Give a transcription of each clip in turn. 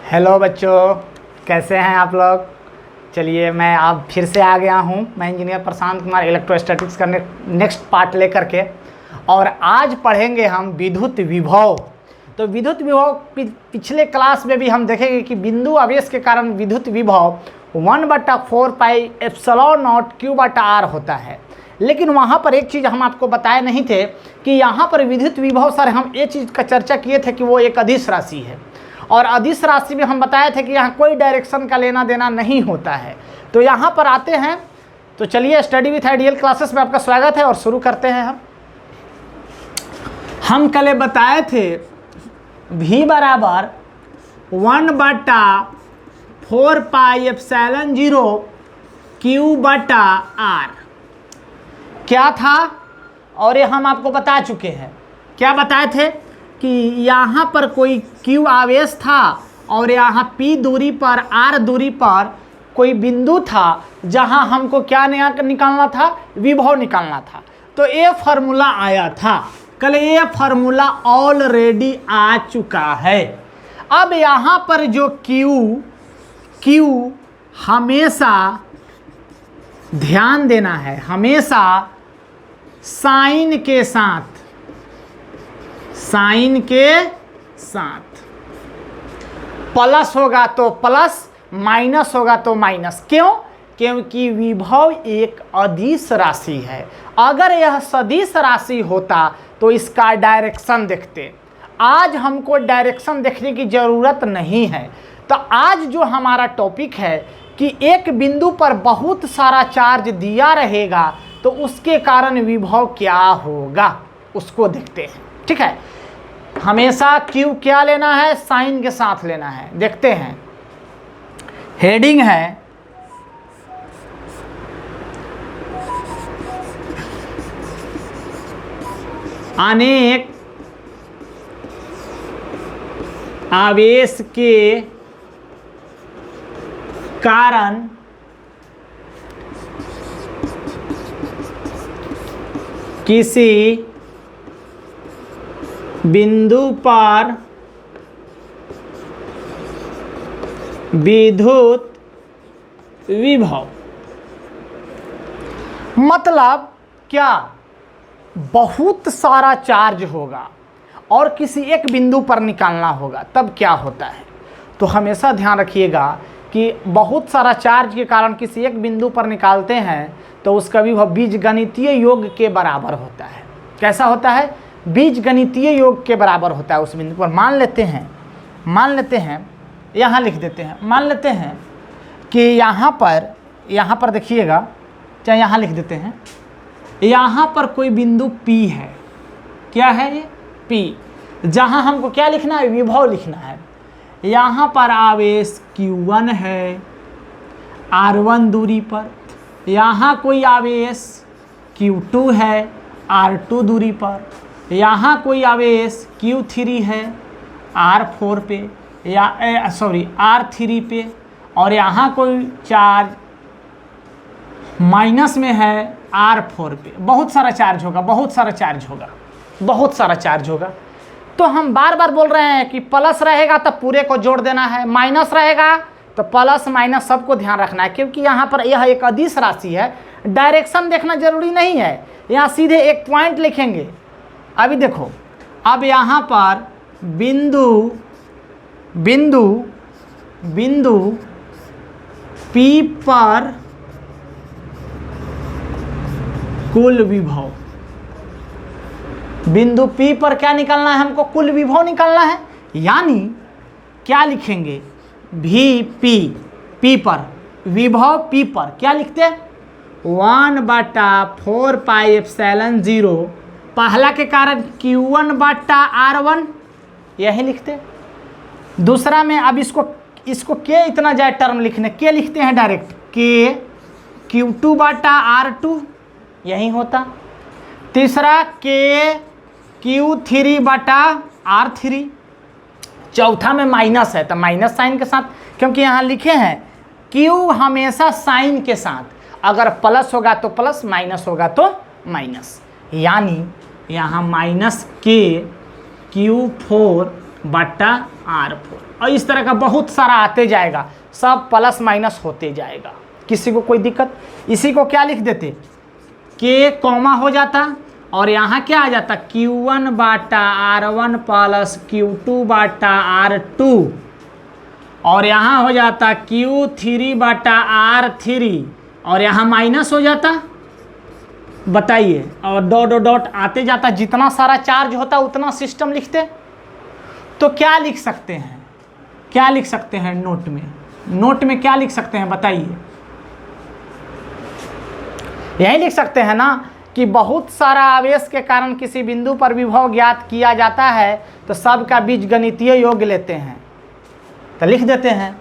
Hello बच्चों, कैसे हैं आप लोग। चलिए मैं आप फिर से आ गया हूं। मैं इंजीनियर प्रशांत कुमार इलेक्ट्रोस्टैटिक्स का नेक्स्ट पार्ट लेकर के, और आज पढ़ेंगे हम विद्युत विभव। तो विद्युत विभव पिछले क्लास में भी हम देखेंगे कि बिंदु आवेश के कारण विद्युत विभव 1/4 पाई एप्सिलॉन नॉट Q/R होता है। लेकिन वहाँ पर एक चीज़ हम आपको बताए नहीं थे कि यहाँ पर विद्युत विभव सर हम ये चीज़ का चर्चा किए थे कि वो एक अदिश राशि है, और अदिश राशि में हम बताए थे कि यहाँ कोई डायरेक्शन का लेना देना नहीं होता है। तो यहाँ पर आते हैं, तो चलिए स्टडी विथ आइडियल क्लासेस में आपका स्वागत है और शुरू करते हैं। हम कल बताए थे V बराबर 1/4 पाई एप्सिलॉन 0 Q/R क्या था, और ये हम आपको बता चुके हैं। क्या बताए थे कि यहाँ पर कोई Q आवेश था और यहाँ P दूरी पर R दूरी पर कोई बिंदु था जहाँ हमको क्या निकालना था, विभव निकालना था। तो ये फार्मूला आया था कल, ये फार्मूला ऑलरेडी आ चुका है। अब यहाँ पर जो Q हमेशा ध्यान देना है, हमेशा साइन के साथ प्लस होगा तो प्लस, माइनस होगा तो माइनस। क्यों? क्योंकि विभव एक अदिश राशि है। अगर यह सदिश राशि होता तो इसका डायरेक्शन देखते। आज हमको डायरेक्शन देखने की ज़रूरत नहीं है। तो आज जो हमारा टॉपिक है कि एक बिंदु पर बहुत सारा चार्ज दिया रहेगा तो उसके कारण विभव क्या होगा, उसको देखते हैं। ठीक है, हमेशा Q क्या लेना है, साइन के साथ लेना है। देखते हैं, हेडिंग है अनेक आवेश के कारण किसी बिंदु पर विद्युत विभव, मतलब क्या, बहुत सारा चार्ज होगा और किसी एक बिंदु पर निकालना होगा, तब क्या होता है। तो हमेशा ध्यान रखिएगा कि बहुत सारा चार्ज के कारण किसी एक बिंदु पर निकालते हैं तो उसका विभव बीजगणितीय योग के बराबर होता है। कैसा होता है? बीजगणितीय योग के बराबर होता है उस बिंदु पर। मान लेते हैं यहाँ लिख देते हैं, मान लेते हैं कि यहाँ पर देखिएगा, चाहे यहाँ लिख देते हैं, यहाँ पर कोई बिंदु P है। क्या है ये? P, जहाँ हमको क्या लिखना है, विभव लिखना है। यहाँ पर आवेश Q1 है R1 दूरी पर, यहाँ कोई आवेश Q2 है R2 दूरी पर, यहाँ कोई आवेश Q3 है R4 पे R3 पे, और यहाँ कोई चार्ज माइनस में है R4 पे। बहुत सारा चार्ज होगा। तो हम बार बार बोल रहे हैं कि प्लस रहेगा तो पूरे को जोड़ देना है, माइनस रहेगा तो प्लस माइनस सबको ध्यान रखना है, क्योंकि यहाँ पर यह एक अदिश राशि है। डायरेक्शन देखना जरूरी नहीं है, यहाँ सीधे एक पॉइंट लिखेंगे। अभी देखो, अब यहाँ पर बिंदु P पर कुल विभव, बिंदु P पर क्या निकालना है हमको, कुल विभव निकालना है। यानी क्या लिखेंगे, P पर विभव P पर क्या लिखते हैं, 1/4 पाई एप्सिलॉन 0, पहला के कारण Q1/R1 यही लिखते। दूसरा में अब इसको के इतना जाए टर्म लिखने, के लिखते हैं डायरेक्ट, के Q2/R2 यही होता। तीसरा के Q3/R3, चौथा में माइनस है तो माइनस साइन के साथ, क्योंकि यहाँ लिखे हैं Q हमेशा साइन के साथ, अगर प्लस होगा तो प्लस, माइनस होगा तो माइनस। यानी यहाँ -K Q4 बट्टा R4, और इस तरह का बहुत सारा आते जाएगा, सब प्लस माइनस होते जाएगा। किसी को कोई दिक्कत? इसी को क्या लिख देते, के कॉमा हो जाता और यहाँ क्या आ जाता, Q1 बाटा R1 प्लस Q2 बाटा R2, और यहाँ हो जाता Q3 बाटा R3, और यहाँ माइनस हो जाता, बताइए, और डॉट डॉट डॉट आते जाता, जितना सारा चार्ज होता उतना सिस्टम लिखते। तो क्या लिख सकते हैं, क्या लिख सकते हैं नोट में, नोट में क्या लिख सकते हैं बताइए? यही लिख सकते हैं ना कि बहुत सारा आवेश के कारण किसी बिंदु पर विभव ज्ञात किया जाता है तो सब का बीजगणितीय योग लेते हैं, तो लिख देते हैं।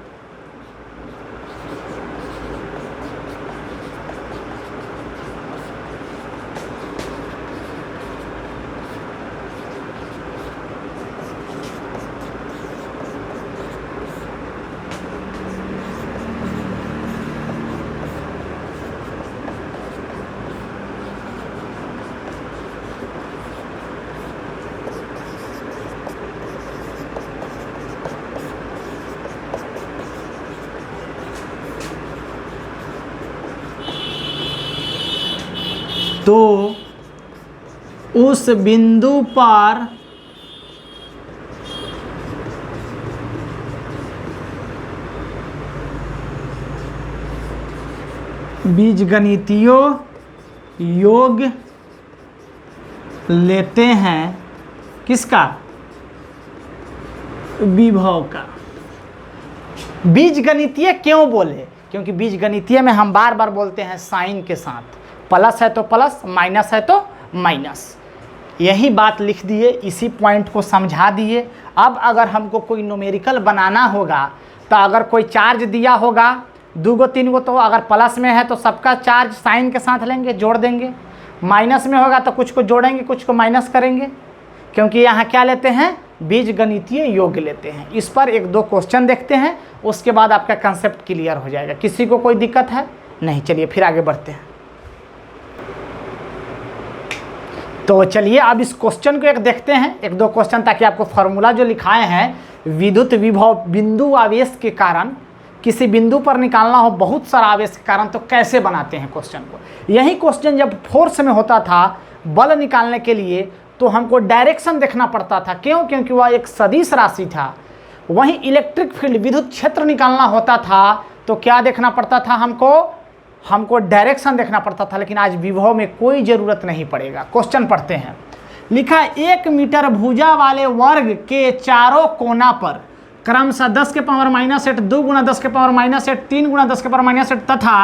तो उस बिंदु पर बीजगणितीय योग लेते हैं, किसका, विभव का। बीजगणितीय क्यों बोले, क्योंकि बीजगणितीय में हम बार बार बोलते हैं साइन के साथ, प्लस है तो प्लस, माइनस है तो माइनस। यही बात लिख दिए, इसी पॉइंट को समझा दिए। अब अगर हमको कोई न्यूमेरिकल बनाना होगा तो अगर कोई चार्ज दिया होगा 2 गो 3 गो, तो अगर प्लस में है तो सबका चार्ज साइन के साथ लेंगे, जोड़ देंगे। माइनस में होगा तो कुछ को जोड़ेंगे, कुछ को माइनस करेंगे, क्योंकि यहाँ क्या लेते हैं, बीजगणितीय योग लेते हैं। इस पर 1-2 क्वेश्चन देखते हैं, उसके बाद आपका कंसेप्ट क्लियर हो जाएगा। किसी को कोई दिक्कत है? नहीं। चलिए फिर आगे बढ़ते हैं। तो चलिए अब इस क्वेश्चन को एक देखते हैं, 1-2 क्वेश्चन, ताकि आपको फार्मूला जो लिखाए हैं विद्युत विभव बिंदु आवेश के कारण किसी बिंदु पर निकालना हो, बहुत सारा आवेश के कारण, तो कैसे बनाते हैं क्वेश्चन को। यही क्वेश्चन जब फोर्स में होता था बल निकालने के लिए, तो हमको डायरेक्शन देखना पड़ता था। क्यों? क्योंकि वह एक सदिश राशि था। वहीं इलेक्ट्रिक फील्ड विद्युत क्षेत्र निकालना होता था तो क्या देखना पड़ता था, हमको डायरेक्शन देखना पड़ता था। लेकिन आज विभव में कोई ज़रूरत नहीं पड़ेगा। क्वेश्चन पढ़ते हैं। लिखा 1 मीटर भुजा वाले वर्ग के चारों कोना पर क्रमशः 10 के पावर -8, 2 गुना 10 के पावर -8, 3 गुना 10 के पावर -8 तथा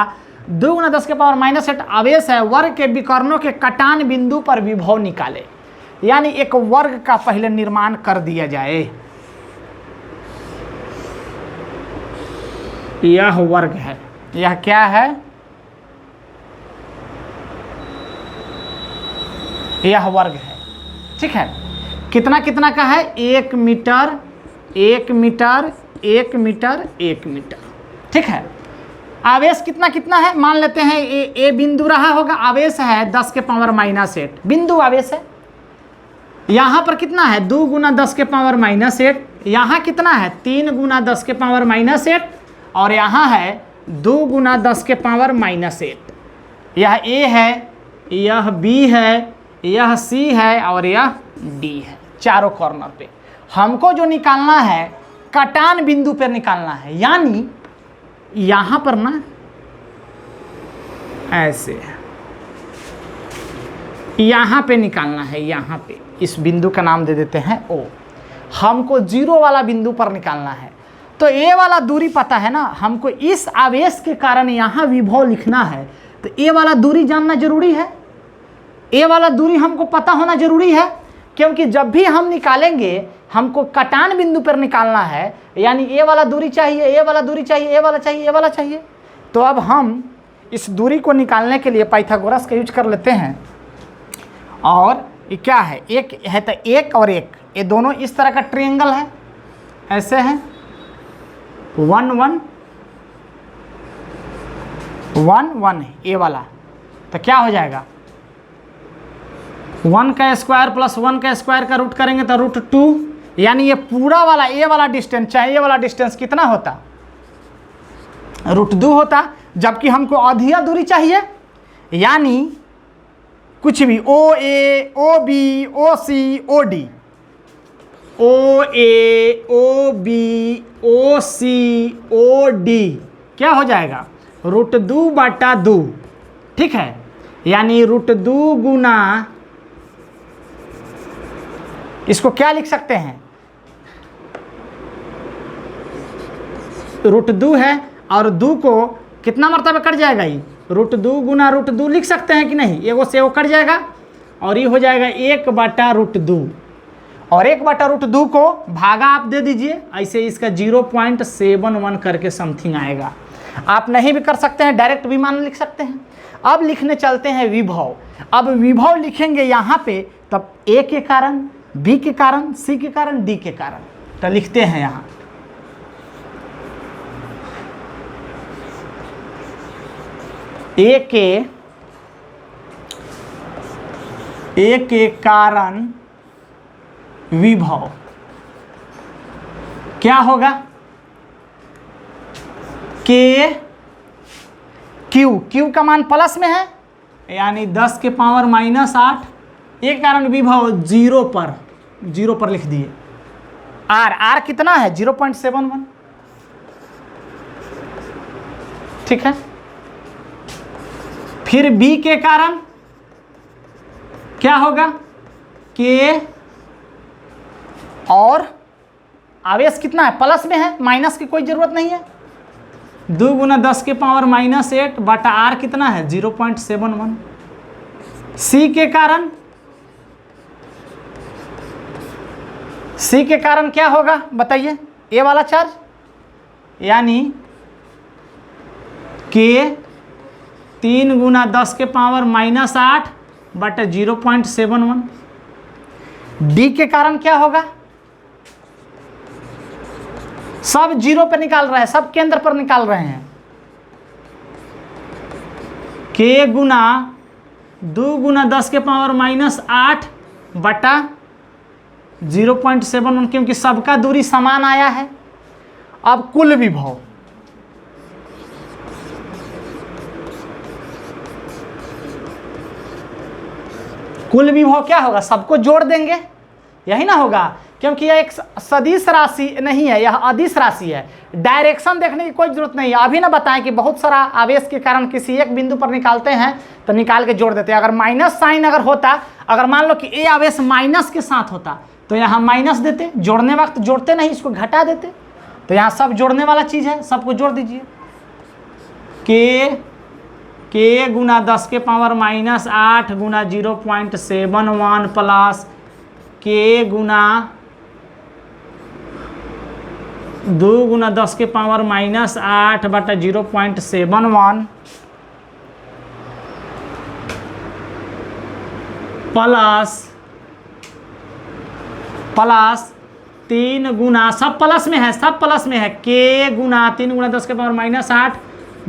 2 गुना 10 के पावर -8 आवेश है। वर्ग के विकर्णों के कटान बिंदु पर विभव निकाले। यानी एक वर्ग का पहले निर्माण कर दिया जाए। यह वर्ग है, यह क्या है, यह वर्ग है। ठीक है, कितना कितना का है, 1 मीटर 1 मीटर 1 मीटर 1 मीटर। ठीक है, आवेश कितना कितना है, मान लेते हैं ए बिंदु रहा होगा, आवेश है 10 के पावर -8, बिंदु आवेश है। यहाँ पर कितना है, 2 गुना 10 के पावर -8, यहाँ कितना है 3 गुना 10 के पावर -8, और यहाँ है 2 गुना 10 के पावर -8। यह ए है, यह बी है, यह सी है और यह डी है। चारों कॉर्नर पे हमको जो निकालना है कटान बिंदु पर निकालना है। यानी यहाँ पर ना ऐसे यहाँ पे निकालना है, यहाँ पे इस बिंदु का नाम दे देते हैं ओ। हमको 0 वाला बिंदु पर निकालना है। तो ए वाला दूरी पता है ना, हमको इस आवेश के कारण यहाँ विभव लिखना है, तो ए वाला दूरी जानना जरूरी है। ए वाला दूरी हमको पता होना जरूरी है, क्योंकि जब भी हम निकालेंगे हमको कटान बिंदु पर निकालना है। यानी ए वाला दूरी चाहिए, ए वाला दूरी चाहिए, ए वाला चाहिए, ए वाला चाहिए। तो अब हम इस दूरी को निकालने के लिए पाइथागोरस का यूज कर लेते हैं। और ये क्या है, एक है तो 1 और 1, ये दोनों इस तरह का ट्रायंगल है, ऐसे है 1 1 1 1 ये वाला। तो क्या हो जाएगा, 1 का स्क्वायर प्लस 1 का स्क्वायर का रूट करेंगे तो √2, यानी ये पूरा वाला ए वाला डिस्टेंस चाहे ये वाला डिस्टेंस कितना होता, √2 होता, जबकि हमको आधिया दूरी चाहिए, यानी कुछ भी ओ ए, ओ बी, ओ सी, ओ डी, ओ ए, ओ बी, ओ सी, ओ डी क्या हो जाएगा, √2/2, ठीक है। यानी √2 गुना, इसको क्या लिख सकते हैं, √2 है और 2 को कितना मरतबा कट जाएगा, ये √2 गुना √2 लिख सकते हैं कि नहीं, एगो से वो कट जाएगा और ये हो जाएगा 1/√2, और 1/√2 को भागा आप दे दीजिए, ऐसे इसका 0.71 करके समथिंग आएगा। आप नहीं भी कर सकते हैं, डायरेक्ट भी मान लिख सकते हैं। अब लिखने चलते हैं विभव। अब विभव लिखेंगे यहाँ पे, तब ए के कारण, बी के कारण, सी के कारण, डी के कारण, तो लिखते हैं यहाँ ए के कारण विभव क्या होगा, के क्यू का मान प्लस में है, यानी 10 के पावर -8, एक कारण विभव 0 पर लिख दिए। आर कितना है, 0.71, ठीक है। फिर बी के कारण क्या होगा, के, और आवेश कितना है, प्लस में है, माइनस की कोई जरूरत नहीं है, 2 गुना 10 के पावर -8 बटा आर कितना है, 0.71। सी के कारण क्या होगा बताइए, ए वाला चार्ज, यानी के 3 गुना 10 के पावर -8 बटा 0.71। डी के कारण क्या होगा, सब 0 पे निकाल रहे हैं, सब केंद्र पर निकाल रहे हैं, के गुना 2 गुना 10 के पावर -8 बटा 0.71, क्योंकि सबका दूरी समान आया है। अब कुल विभव, कुल विभव क्या होगा, सबको जोड़ देंगे, यही ना होगा, क्योंकि यह एक सदिश राशि नहीं है, यह अदिश राशि है। डायरेक्शन देखने की कोई जरूरत नहीं है। अभी ना बताएं कि बहुत सारा आवेश के कारण किसी एक बिंदु पर निकालते हैं तो निकाल के जोड़ देते हैं। अगर माइनस साइन अगर होता, अगर मान लो कि ए आवेश माइनस के साथ होता तो यहाँ माइनस देते, जोड़ने वक्त जोड़ते नहीं, इसको घटा देते। तो यहाँ सब जोड़ने वाला चीज़ है, सबको जोड़ दीजिए। के गुना 10 के पावर -8 गुना 0.71 प्लस के गुना 2 गुना 10 के पावर -8 बटा 0.71 प्लस 3 गुना, सब प्लस में है, सब प्लस में है, के गुना 3 गुना 10 के पावर -8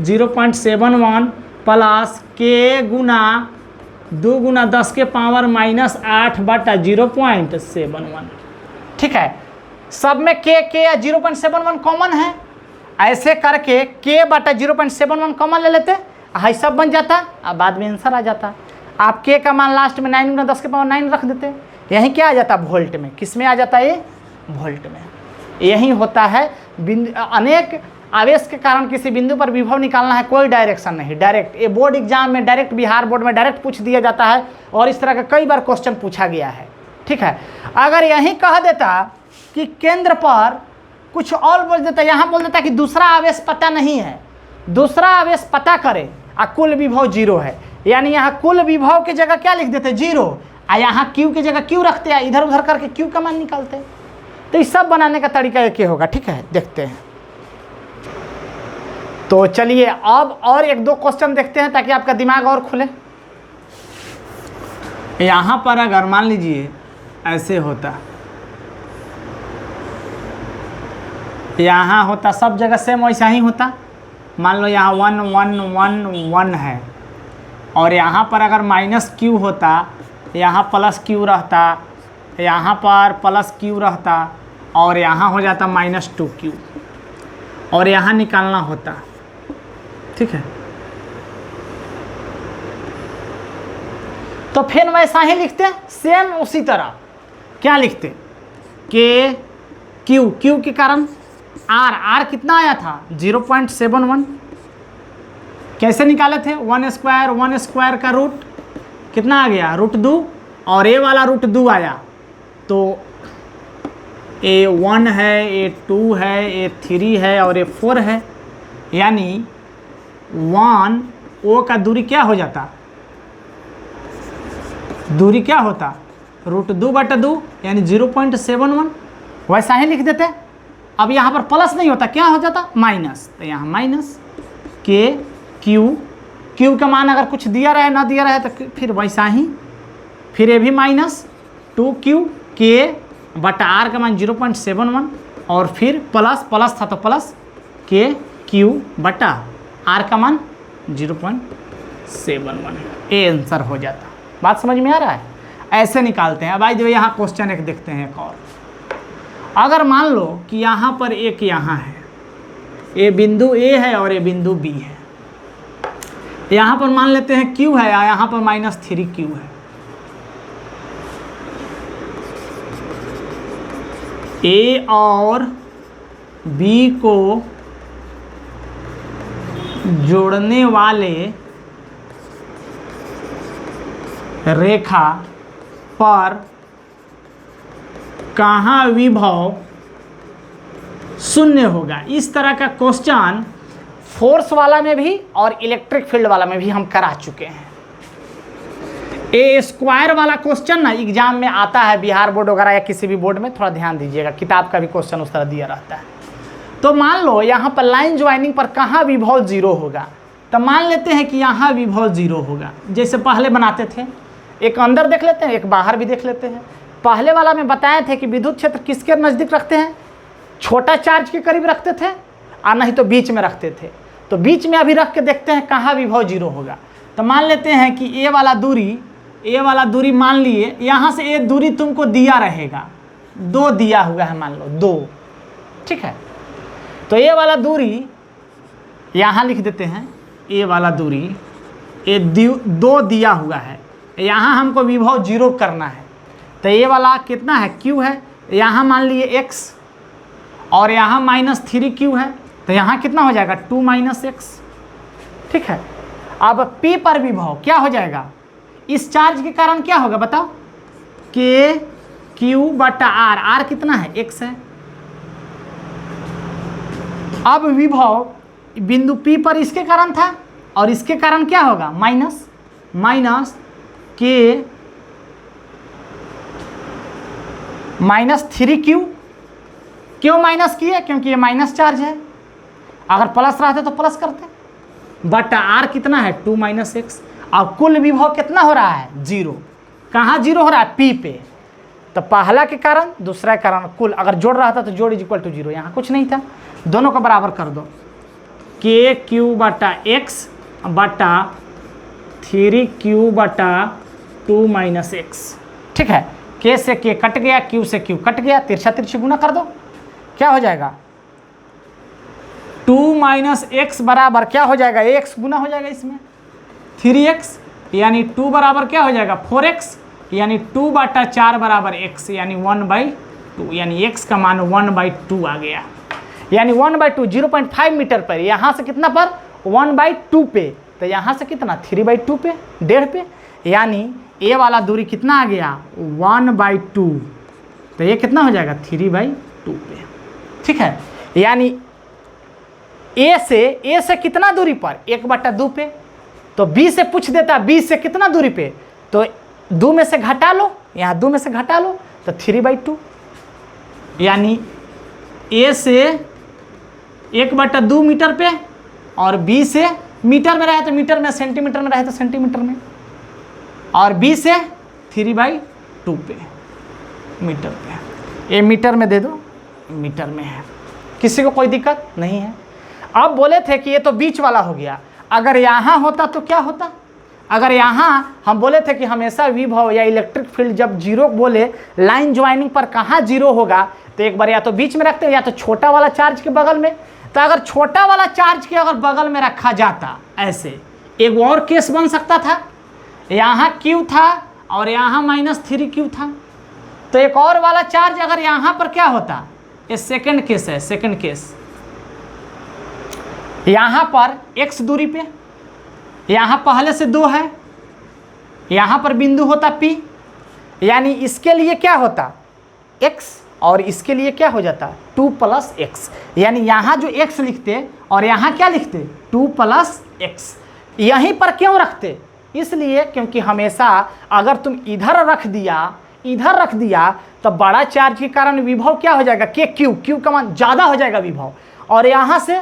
0.71 प्लस के गुना 2 गुना 10 के पावर -8 बटा 0.71। ठीक है, सब में के या 0.71 कॉमन है। ऐसे करके के बटा 0.71 कॉमन ले लेते, हाई सब बन जाता, अब बाद में आंसर आ जाता। आप के का मान लास्ट में 9 गुना 10 के पावर 9 रख देते, यही क्या आ जाता, वोल्ट में। किस में आ जाता है, ये वोल्ट में। यही होता है अनेक आवेश के कारण किसी बिंदु पर विभव निकालना है, कोई डायरेक्शन नहीं, डायरेक्ट। ये बोर्ड एग्जाम में डायरेक्ट, बिहार बोर्ड में डायरेक्ट पूछ दिया जाता है और इस तरह का कई बार क्वेश्चन पूछा गया है। ठीक है, अगर यही कह देता कि केंद्र पर कुछ और बोल देता, यहाँ बोल देता कि दूसरा आवेश पता नहीं है, दूसरा आवेश पता करे और कुल विभव 0 है, यानी यहाँ कुल विभव की जगह क्या लिख देते, 0, और यहाँ क्यू की जगह क्यू रखते हैं, इधर उधर करके क्यू का मान निकालते हैं। तो इस सब बनाने का तरीका एक ही होगा। ठीक है, देखते हैं। तो चलिए अब और 1-2 क्वेश्चन देखते हैं ताकि आपका दिमाग और खुले। यहाँ पर अगर मान लीजिए ऐसे होता, यहाँ होता, सब जगह सेम वैसा ही होता। मान लो यहाँ 1 1 1 1 है और यहाँ पर अगर -q होता, यहाँ +q रहता, यहाँ पर प्लस क्यू रहता और यहाँ हो जाता -2q और यहाँ निकालना होता, ठीक है। तो फिर वैसा ही लिखते हैं, सेम उसी तरह क्या लिखते कि क्यू के कारण आर कितना आया था 0.71, कैसे निकाले थे 1 स्क्वायर का रूट कितना आ गया √2 और ए वाला √2 आया, तो A1 है, A2 है, A3 है और A4 है, यानी 1 O का दूरी क्या हो जाता, दूरी क्या होता √2/2 यानी 0.71, वैसा ही लिख देते। अब यहाँ पर प्लस नहीं होता, क्या हो जाता माइनस, तो यहाँ माइनस के क्यू का मान अगर कुछ दिया रहे ना दिया रहे तो फिर वैसा ही, फिर ये भी -2q के बटा आर का मान 0.71 और फिर प्लस था तो प्लस के क्यू बटा आर का मान 0.71, ये आंसर हो जाता। बात समझ में आ रहा है, ऐसे निकालते हैं। अब आई जो यहाँ क्वेश्चन एक देखते हैं एक और। अगर मान लो कि यहाँ पर एक यहाँ है, ये बिंदु ए है और ये बिंदु बी है, यहाँ पर मान लेते हैं Q है, यहाँ पर -3q है। A और B को जोड़ने वाले रेखा पर कहाँ विभव 0 होगा। इस तरह का क्वेश्चन फोर्स वाला में भी और इलेक्ट्रिक फील्ड वाला में भी हम करा चुके हैं। ए स्क्वायर वाला क्वेश्चन ना एग्जाम में आता है, बिहार बोर्ड वगैरह या किसी भी बोर्ड में, थोड़ा ध्यान दीजिएगा, किताब का भी क्वेश्चन उस तरह दिया रहता है। तो मान लो यहाँ पर लाइन ज्वाइनिंग पर कहाँ विभव 0 होगा, तो मान लेते हैं कि यहाँ विभव 0 होगा। जैसे पहले बनाते थे, एक अंदर देख लेते हैं, एक बाहर भी देख लेते हैं। पहले वाला में बताए थे कि विद्युत क्षेत्र किसके नज़दीक रखते हैं, छोटा चार्ज के करीब रखते थे और नहीं तो बीच में रखते थे। तो बीच में अभी रख के देखते हैं कहाँ विभव 0 होगा। तो मान लेते हैं कि ए वाला दूरी मान लिए, यहाँ से ये दूरी तुमको दिया रहेगा, 2 दिया हुआ है, मान लो 2, ठीक है। तो ये वाला दूरी यहाँ लिख देते हैं, ये वाला दूरी ये 2 दिया हुआ है, यहाँ हमको विभव 0 करना है। तो ये वाला कितना है Q है, यहाँ मान लिए x और यहाँ -3q है, तो यहाँ कितना हो जाएगा 2 - x, ठीक है। अब P पर विभव क्या हो जाएगा, इस चार्ज के कारण क्या होगा बताओ, के क्यू बटा आर कितना है x है। अब विभव बिंदु P पर इसके कारण था और इसके कारण क्या होगा माइनस के -3q, क्यों माइनस किया, क्योंकि ये माइनस चार्ज है, अगर प्लस रहते तो प्लस करते, बटा आर कितना है 2 - x। अब कुल विभव कितना हो रहा है 0, कहाँ 0 हो रहा है P पे, तो पहला के कारण दूसरा के कारण कुल अगर जोड़ रहा था तो जोड़ = 0, यहाँ कुछ नहीं था, दोनों को बराबर कर दो, के क्यू बटा x बटा 3q बटा 2 - x, ठीक है। के से के कट गया, क्यू से क्यू कट गया, तिरछा तिरछी गुना कर दो, क्या हो जाएगा 2 - x बराबर क्या हो जाएगा, x गुना हो जाएगा इसमें 3x, यानी 2 बराबर क्या हो जाएगा 4x, यानी 2/4 बराबर x, यानी 1/2, यानी x का मान 1/2 आ गया, यानी 1/2 0.5 मीटर पर, यहाँ से कितना पर 1/2 पे, तो यहाँ से कितना 3/2 पे, 1.5 पे, यानी ए वाला दूरी कितना आ गया 1/2, तो ये कितना हो जाएगा 3/2 पे, ठीक है। यानी ए से कितना दूरी पर 1/2 पे, तो बी से पूछ देता बी से कितना दूरी पे, तो 2 में से घटा लो, यहाँ 2 में से घटा लो तो 3/2, यानी ए से 1/2 मीटर पे और बी से मीटर में रहे तो मीटर में, सेंटीमीटर में रहे तो सेंटीमीटर में, और बी से 3/2 पे मीटर पे, ये मीटर में दे दो, मीटर में है, किसी को कोई दिक्कत नहीं है। अब बोले थे कि ये तो बीच वाला हो गया, अगर यहाँ होता तो क्या होता, अगर यहाँ हम बोले थे कि हमेशा विभव या इलेक्ट्रिक फील्ड जब जीरो बोले लाइन ज्वाइनिंग पर कहाँ जीरो होगा, तो एक बार या तो बीच में रखते हैं या तो छोटा वाला चार्ज के बगल में। तो अगर छोटा वाला चार्ज के अगर बगल में रखा जाता ऐसे, एक और केस बन सकता था, यहाँ Q था और यहाँ -3Q था, तो एक और वाला चार्ज अगर यहाँ पर क्या होता, ये सेकंड केस है, सेकंड केस। यहाँ पर x दूरी पे, यहाँ पहले से 2 है, यहाँ पर बिंदु होता P, यानी इसके लिए क्या होता x और इसके लिए क्या हो जाता 2 + x, यानी यहाँ जो x लिखते और यहाँ क्या लिखते 2 + x। यहीं पर क्यों रखते, इसलिए क्योंकि हमेशा अगर तुम इधर रख दिया तो बड़ा चार्ज के कारण विभव क्या हो जाएगा Q का मान ज़्यादा हो जाएगा विभव, और यहाँ से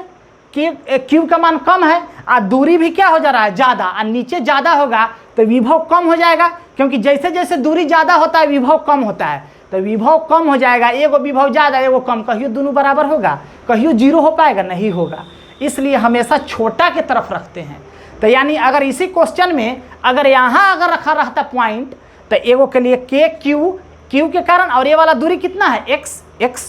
Q का मान कम है और दूरी भी क्या हो जा रहा है ज़्यादा, और नीचे ज़्यादा होगा तो विभव कम हो जाएगा, क्योंकि जैसे जैसे दूरी ज़्यादा होता है विभव कम होता है, तो विभव कम हो जाएगा, एगो विभव ज़्यादा एगो कम, कहियो दोनों बराबर होगा, कहियो जीरो हो पाएगा, नहीं होगा। इसलिए हमेशा छोटा के तरफ रखते हैं। तो यानी अगर इसी क्वेश्चन में अगर यहाँ अगर रखा रहता पॉइंट, तो एगो के लिए Q के कारण, और ये वाला दूरी कितना है x,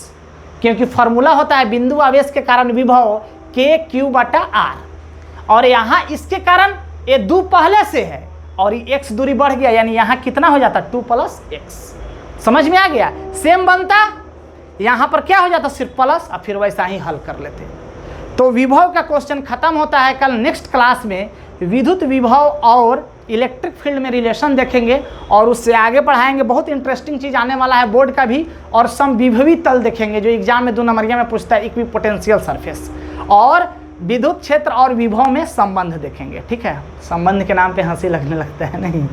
क्योंकि फार्मूला होता है बिंदु आवेश के कारण विभव KQ/R, और यहाँ इसके कारण ये 2 पहले से है और ये x दूरी बढ़ गया, यानी यहाँ कितना हो जाता 2 + x। समझ में आ गया, सेम बनता, यहाँ पर क्या हो जाता सिर्फ प्लस, और फिर वैसा ही हल कर लेते। तो विभव का क्वेश्चन खत्म होता है। कल नेक्स्ट क्लास में विद्युत विभव और इलेक्ट्रिक फील्ड में रिलेशन देखेंगे और उससे आगे बढ़ाएंगे। बहुत इंटरेस्टिंग चीज़ आने वाला है बोर्ड का भी, और समविभवी तल देखेंगे जो एग्जाम में 2 नंबरिया में पूछता है, इक्विपोटेंशियल सरफेस, और विद्युत क्षेत्र और विभव में संबंध देखेंगे। ठीक है, संबंध के नाम पे हंसी लगने लगता है नहीं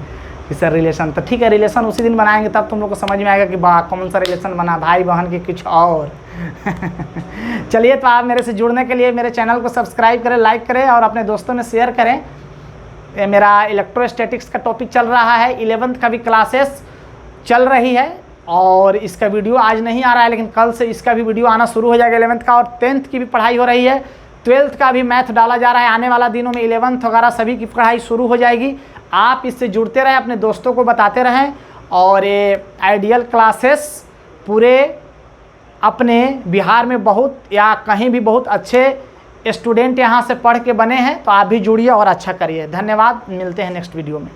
इससे रिलेशन, तो ठीक है रिलेशन उसी दिन बनाएंगे, तब तुम लोग को समझ में आएगा कि कौन सा रिलेशन बना, भाई बहन की कुछ और। चलिए, तो आप मेरे से जुड़ने के लिए मेरे चैनल को सब्सक्राइब करें, लाइक करें और अपने दोस्तों में शेयर करें। ये मेरा इलेक्ट्रोस्टैटिक्स का टॉपिक चल रहा है, 11th का भी क्लासेस चल रही है, और इसका वीडियो आज नहीं आ रहा है, लेकिन कल से इसका भी वीडियो आना शुरू हो जाएगा। 11th का और 10th की भी पढ़ाई हो रही है, 12th का भी मैथ डाला जा रहा है। आने वाला दिनों में 11th वगैरह सभी की पढ़ाई शुरू हो जाएगी। आप इससे जुड़ते रहें, अपने दोस्तों को बताते रहें, और ये आइडियल क्लासेस पूरे अपने बिहार में बहुत या कहीं भी बहुत अच्छे स्टूडेंट यहाँ से पढ़ के बने हैं, तो आप भी जुड़िए और अच्छा करिए। धन्यवाद, मिलते हैं नेक्स्ट वीडियो में।